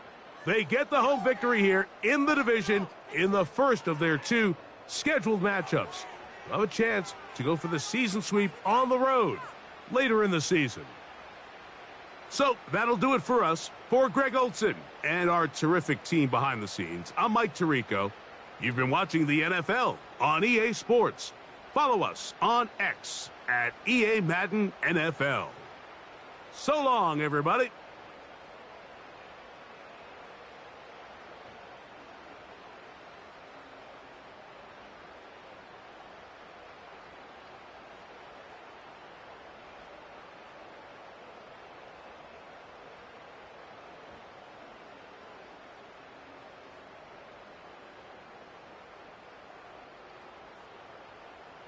They get the home victory here in the division in the first of their 2 scheduled matchups. They'll have a chance to go for the season sweep on the road later in the season. So, that'll do it for us. For Greg Olson and our terrific team behind the scenes, I'm Mike Tirico. You've been watching the NFL on EA Sports. Follow us on X at EA Madden NFL. So long, everybody.